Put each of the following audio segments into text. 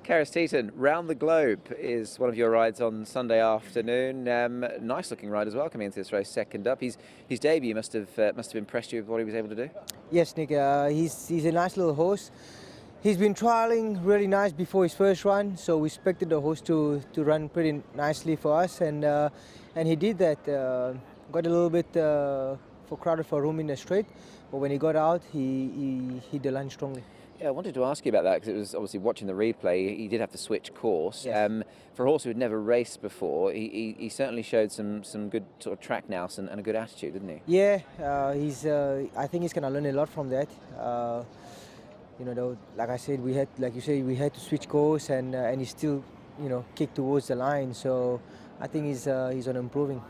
Karis, Teetan, Round the Globe is one of your rides on Sunday afternoon. Nice looking ride as well coming into this race, second up. His debut must have impressed you with what he was able to do. Yes, Nick. He's a nice little horse. He's been trialling really nice before his first run, so we expected the horse to run pretty nicely for us, and he did that. Got a little bit crowded for room in the straight, but when he got out, he hit the line strongly. Yeah, I wanted to ask you about that because it was obviously watching the replay. He did have to switch course. Yes. For a horse who had never raced before, he certainly showed some good sort of track nous and a good attitude, didn't he? Yeah, I think he's gonna learn a lot from that. Like I said, we had to switch course, and he still, kicked towards the line. So I think he's on improving.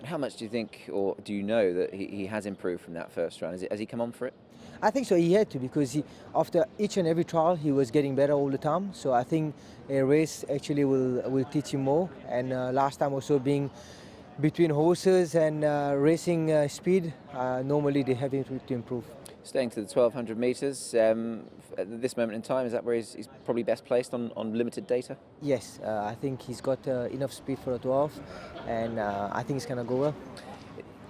And how much do you think, or do you know that he has improved from that first run? Has he come on for it? I think so. He had to, because after each and every trial he was getting better all the time. So I think a race actually will teach him more. And last time also being between horses and racing speed, normally they have him to improve. Staying to the 1200 metres, at this moment in time, is that where he's probably best placed on limited data? Yes, I think he's got enough speed for a 12, and I think it's going to go well.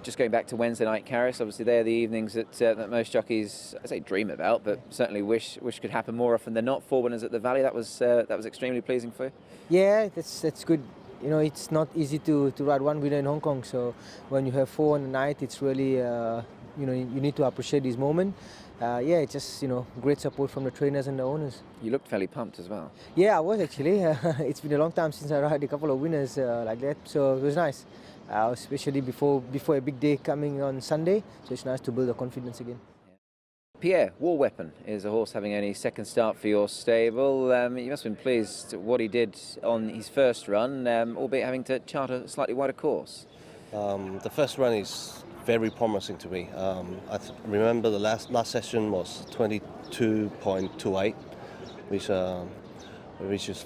Just going back to Wednesday night, Karis, obviously they're the evenings that most jockeys, I say dream about, but certainly wish could happen more often than not. 4 winners at the Valley, that was extremely pleasing for you? Yeah, that's good. It's not easy to ride one winner in Hong Kong, so when you have 4 on the night, it's really, you need to appreciate this moment. It's just, great support from the trainers and the owners. You looked fairly pumped as well. Yeah, I was actually. It's been a long time since I ride a couple of winners like that, so it was nice. Especially before a big day coming on Sunday, so it's nice to build the confidence again. Pierre, War Weapon, is a horse having only second start for your stable. You must have been pleased what he did on his first run, albeit having to chart a slightly wider course. The first run is very promising to me. I remember the last session was 22.28, which is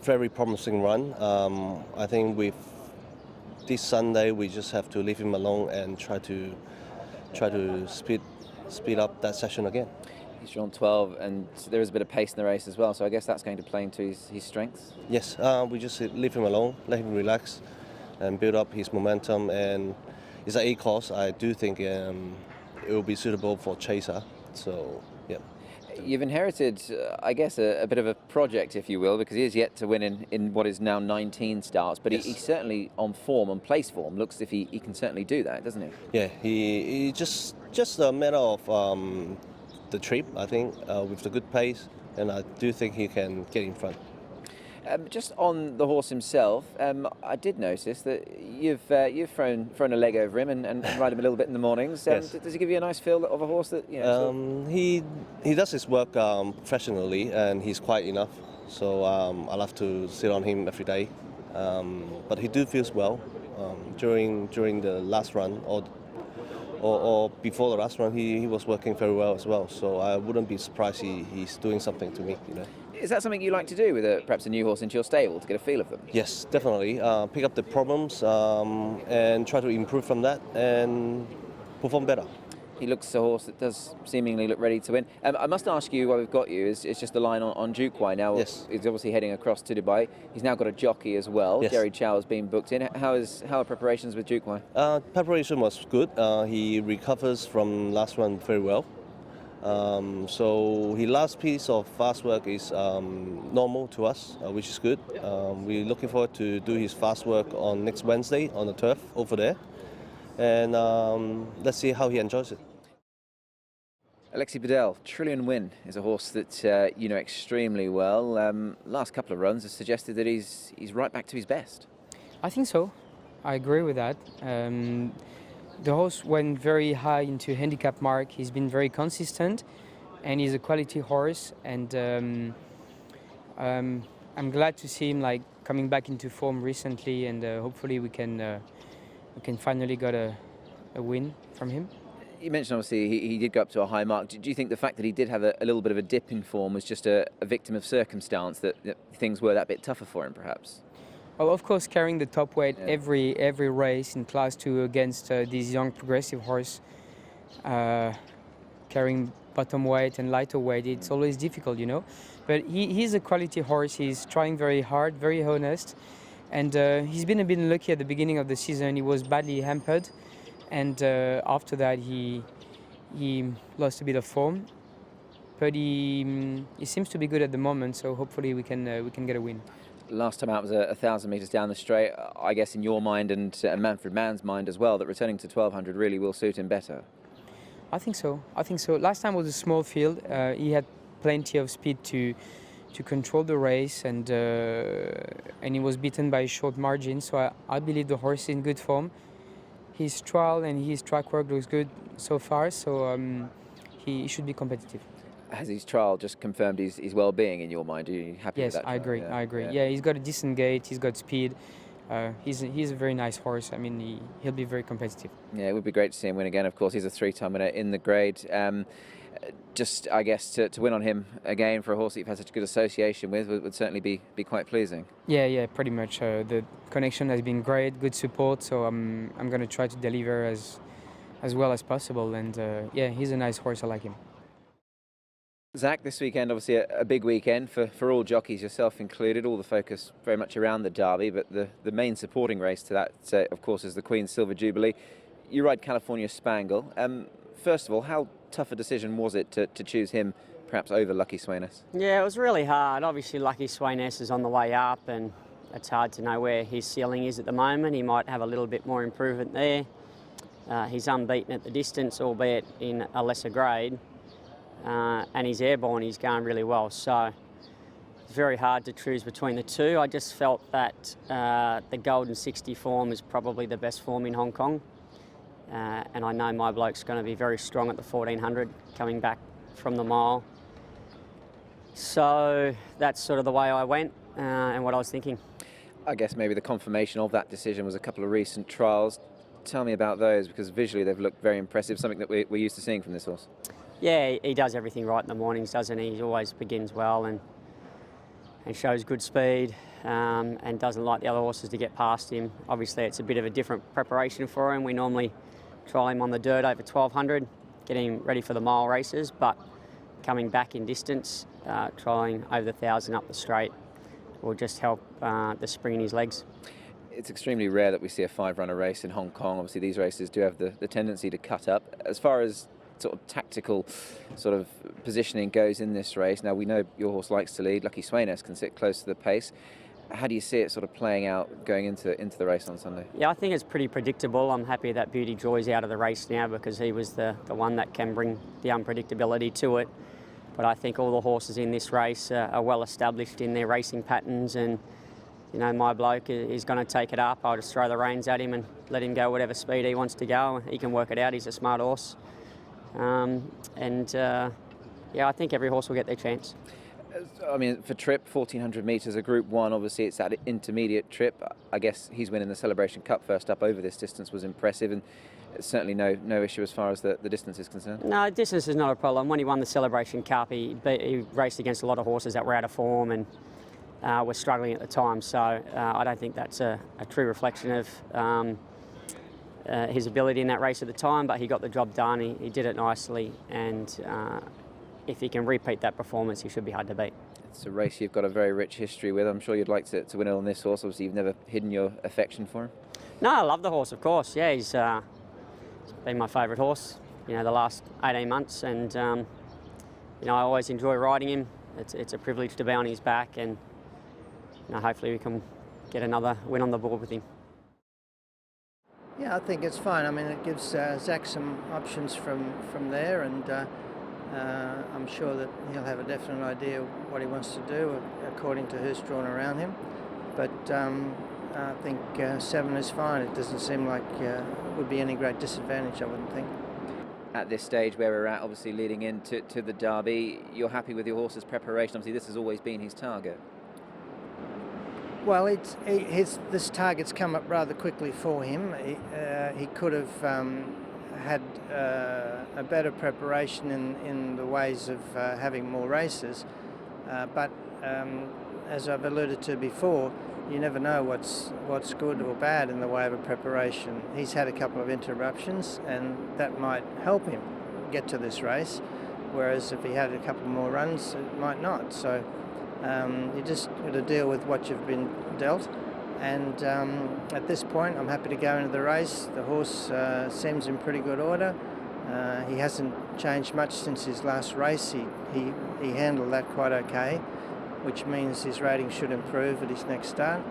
very promising run. I think with this Sunday we just have to leave him alone and try to speed up that session again. He's drawn 12, and there is a bit of pace in the race as well, so I guess that's going to play into his strengths. Yes, we just leave him alone, let him relax and build up his momentum, and it's an A course. I do think it will be suitable for chaser, so yeah. You've inherited, I guess, a bit of a project, if you will, because he is yet to win in what is now 19 starts, but yes. He's certainly on form, on place form. Looks as if he can certainly do that, doesn't he? Yeah, he just a matter of the trip, I think, with the good pace, and I do think he can get in front. Just on the horse himself, I did notice that you've thrown a leg over him and ride him a little bit in the mornings. Yes. Does he give you a nice feel of a horse that He does his work professionally, and he's quiet enough. So I love to sit on him every day. But he do feels well during the last run or before the last run. He was working very well as well. So I wouldn't be surprised he's doing something to me. Is that something you like to do with perhaps a new horse into your stable, to get a feel of them? Yes, definitely. Pick up the problems and try to improve from that and perform better. He looks a horse that does seemingly look ready to win. I must ask you, while we've got you, it's just the line on Duquai now. Yes. He's obviously heading across to Dubai. He's now got a jockey as well. Yes. Jerry Chow has been booked in. How are preparations with Duquai? Preparation was good. He recovers from last run very well. So his last piece of fast work is normal to us, which is good. We're looking forward to do his fast work on next Wednesday on the turf over there, and let's see how he enjoys it. Alexis Badel, Trillion Win, is a horse that you know extremely well. Last couple of runs have suggested that he's right back to his best. I think so. I agree with that. The horse went very high into handicap mark. He's been very consistent, and he's a quality horse. And I'm glad to see him coming back into form recently, and hopefully we can finally get a win from him. You mentioned obviously he did go up to a high mark. Do you think the fact that he did have a little bit of a dip in form was just a victim of circumstance, that things were that bit tougher for him perhaps? Well, of course, carrying the top weight every race in Class 2 against these young progressive horse, carrying bottom weight and lighter weight, it's always difficult, But But he's a quality horse. He's trying very hard, very honest. And he's been a bit unlucky at the beginning of the season. He was badly hampered. And after that, he lost a bit of form. But he seems to be good at the moment, so hopefully we can get a win. Last time out was 1,000 metres down the straight. I guess in your mind and Manfred Mann's mind as well, that returning to 1,200 really will suit him better. I think so. Last time was a small field. He had plenty of speed to control the race, and he was beaten by a short margin. So I believe the horse is in good form. His trial and his track work looks good so far, so he should be competitive. Has his trial just confirmed his well-being in your mind? Are you happy with that? Yes, I agree. Yeah. I agree. Yeah, he's got a decent gait. He's got speed. He's a very nice horse. I mean, he'll be very competitive. Yeah, it would be great to see him win again. Of course, he's a 3-time winner in the grade. Just, I guess, to win on him again for a horse that you've had such a good association with would certainly be quite pleasing. Yeah, pretty much. The connection has been great, good support. So I'm going to try to deliver as well as possible. And yeah, he's a nice horse. I like him. Zach, this weekend obviously a big weekend for all jockeys, yourself included. All the focus very much around the Derby, but the main supporting race to that, of course, is the Queen's Silver Jubilee. You ride California Spangle. First of all, how tough a decision was it to choose him perhaps over Lucky Sweynesse? Yeah, it was really hard. Obviously, Lucky Sweynesse is on the way up, and it's hard to know where his ceiling is at the moment. He might have a little bit more improvement there. He's unbeaten at the distance, albeit in a lesser grade. And he's airborne, he's going really well. So it's very hard to choose between the two. I just felt that the Golden 60 form is probably the best form in Hong Kong. And I know my bloke's going to be very strong at the 1400 coming back from the mile. So that's sort of the way I went and what I was thinking. I guess maybe the confirmation of that decision was a couple of recent trials. Tell me about those, because visually they've looked very impressive, something that we're used to seeing from this horse. Yeah, he does everything right in the mornings, doesn't he? He always begins well and shows good speed and doesn't like the other horses to get past him. Obviously, it's a bit of a different preparation for him. We normally trial him on the dirt over 1200, get him ready for the mile races, but coming back in distance, trialling over the 1000 up the straight will just help the spring in his legs. It's extremely rare that we see a 5-runner race in Hong Kong. Obviously, these races do have the tendency to cut up. As far as sort of tactical sort of positioning goes in this race, now we know your horse likes to lead. Lucky Sweynesse can sit close to the pace. How do you see it sort of playing out going into the race on Sunday? Yeah, I think it's pretty predictable. I'm happy that Beauty Joy's out of the race now, because he was the one that can bring the unpredictability to it. But I think all the horses in this race are well established in their racing patterns, and you know, my bloke is going to take it up. I'll just throw the reins at him and let him go whatever speed he wants to go. He can work it out. He's a smart horse. Yeah, I think every horse will get their chance. I mean, for Trip, 1,400 metres, a Group 1, obviously it's that intermediate trip. I guess he's winning the Celebration Cup first up over this distance was impressive, and certainly no issue as far as the distance is concerned. No, distance is not a problem. When he won the Celebration Cup, he raced against a lot of horses that were out of form and were struggling at the time. So I don't think that's a true reflection of his ability in that race at the time, but he got the job done. He did it nicely, and if he can repeat that performance, he should be hard to beat. It's a race you've got a very rich history with. I'm sure you'd like to win it on this horse. Obviously, you've never hidden your affection for him. No, I love the horse, of course. Yeah, he's been my favourite horse, you know, the last 18 months, and you know, I always enjoy riding him. It's a privilege to be on his back, and you know, hopefully we can get another win on the board with him. Yeah, I think it's fine. I mean, it gives Zach some options from there, and I'm sure that he'll have a definite idea what he wants to do according to who's drawn around him. But I think 7 is fine. It doesn't seem like it would be any great disadvantage, I wouldn't think. At this stage where we're at, obviously leading into the Derby, you're happy with your horse's preparation? Obviously, this has always been his target. Well, this target's come up rather quickly for him. He could have had a better preparation in the ways of having more races, but as I've alluded to before, you never know what's good or bad in the way of a preparation. He's had a couple of interruptions, and that might help him get to this race. whereas if he had a couple more runs, it might not. So you just got to deal with what you've been dealt. And at this point, I'm happy to go into the race. The horse seems in pretty good order. He hasn't changed much since his last race. He handled that quite okay, which means his rating should improve at his next start.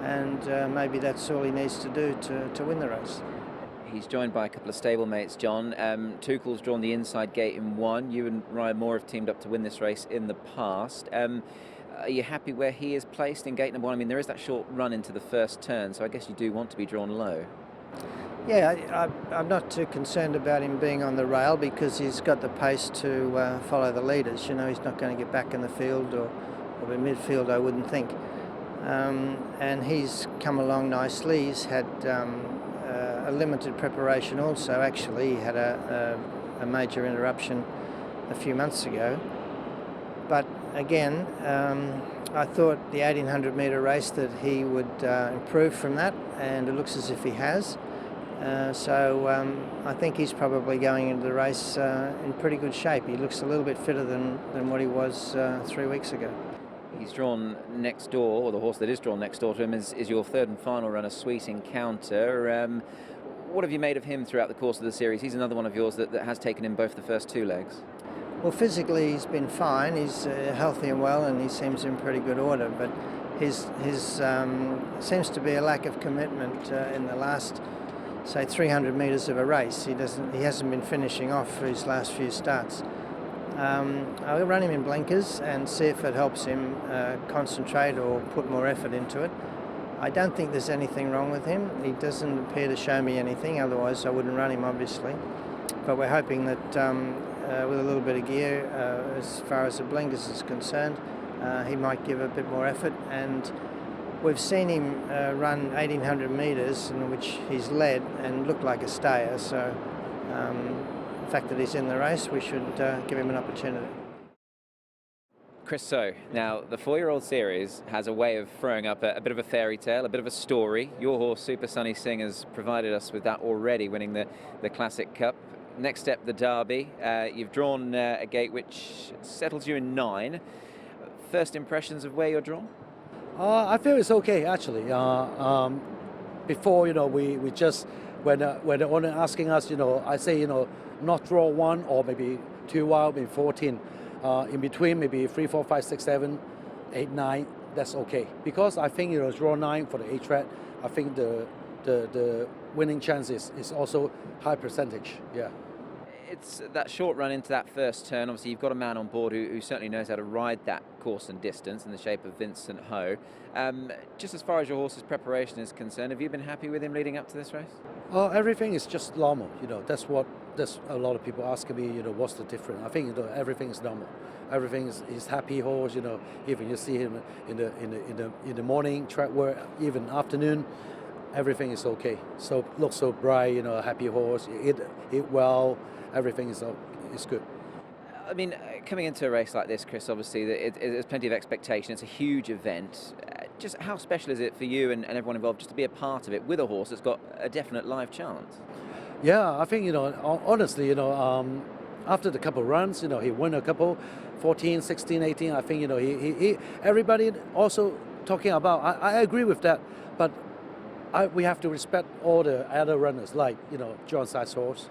And maybe that's all he needs to do to win the race. He's joined by a couple of stablemates, John. Tuchel's drawn the inside gate in one. You and Ryan Moore have teamed up to win this race in the past. Are you happy where he is placed in gate number one? I mean, there is that short run into the first turn, so I guess you do want to be drawn low. Yeah, I'm not too concerned about him being on the rail because he's got the pace to follow the leaders. You know, he's not going to get back in the field or in midfield, I wouldn't think. And he's come along nicely. He's had a limited preparation also. Actually, he had a major interruption a few months ago. But again, I thought the 1800 metre race that he would improve from that, and it looks as if he has. So I think he's probably going into the race in pretty good shape. He looks a little bit fitter than what he was 3 weeks ago. He's drawn next door, or the horse that is drawn next door to him is your third and final runner, Sweet Encounter. What have you made of him throughout the course of the series? He's another one of yours that has taken in both the first two legs. Well, physically he's been fine. He's healthy and well, and he seems in pretty good order. But his seems to be a lack of commitment in the last, say, 300 metres of a race. He hasn't been finishing off for his last few starts. I'll run him in blinkers and see if it helps him concentrate or put more effort into it. I don't think there's anything wrong with him. He doesn't appear to show me anything, otherwise I wouldn't run him, obviously. But we're hoping that with a little bit of gear, as far as the blinkers is concerned, he might give a bit more effort. And we've seen him run 1800 metres in which he's led and looked like a stayer. So the fact that he's in the race, we should give him an opportunity. Chris, so now the 4-year-old series has a way of throwing up a bit of a fairy tale, a bit of a story. Your horse, Super Sunny Sing, has provided us with that already, winning the Classic Cup. Next step, the Derby. You've drawn a gate which settles you in 9. First impressions of where you're drawn? I feel it's okay, actually. Before, we just, when the owner asking us, I say, not draw 1 or maybe 2 wild, maybe 14. In between, maybe 3, 4, 5, 6, 7, 8, 9, that's okay. Because I think, draw 9 for the 8 track, I think the winning chance is also high percentage, yeah. It's that short run into that first turn. Obviously, you've got a man on board who certainly knows how to ride that course and distance in the shape of Vincent Ho. Just as far as your horse's preparation is concerned, have you been happy with him leading up to this race? Everything is just normal, that's a lot of people asking me, what's the difference? I think everything is normal. Everything is happy horse, even you see him in the morning track work, even afternoon, everything is okay. So looks so bright, a happy horse, eat well. Everything is good. I mean, coming into a race like this, Chris, obviously there's plenty of expectation. It's a huge event. Just how special is it for you and everyone involved just to be a part of it with a horse that's got a definite live chance? Yeah, I think, honestly, after the couple runs, he won a couple, 14, 16, 18. I think, he everybody also talking about, I agree with that, but we have to respect all the other runners, like, John Side's horse,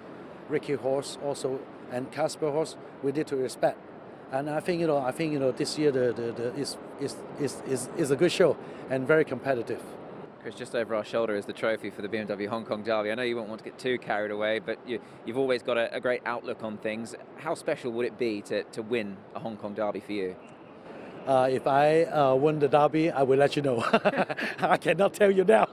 Ricky horse also, and Casper horse. We need to respect, and I think this year is a good show and very competitive. Chris, just over our shoulder is the trophy for the BMW Hong Kong Derby. I know you won't want to get too carried away, but you've always got a great outlook on things. How special would it be to win a Hong Kong Derby for you? If I win the Derby, I will let you know. I cannot tell you now.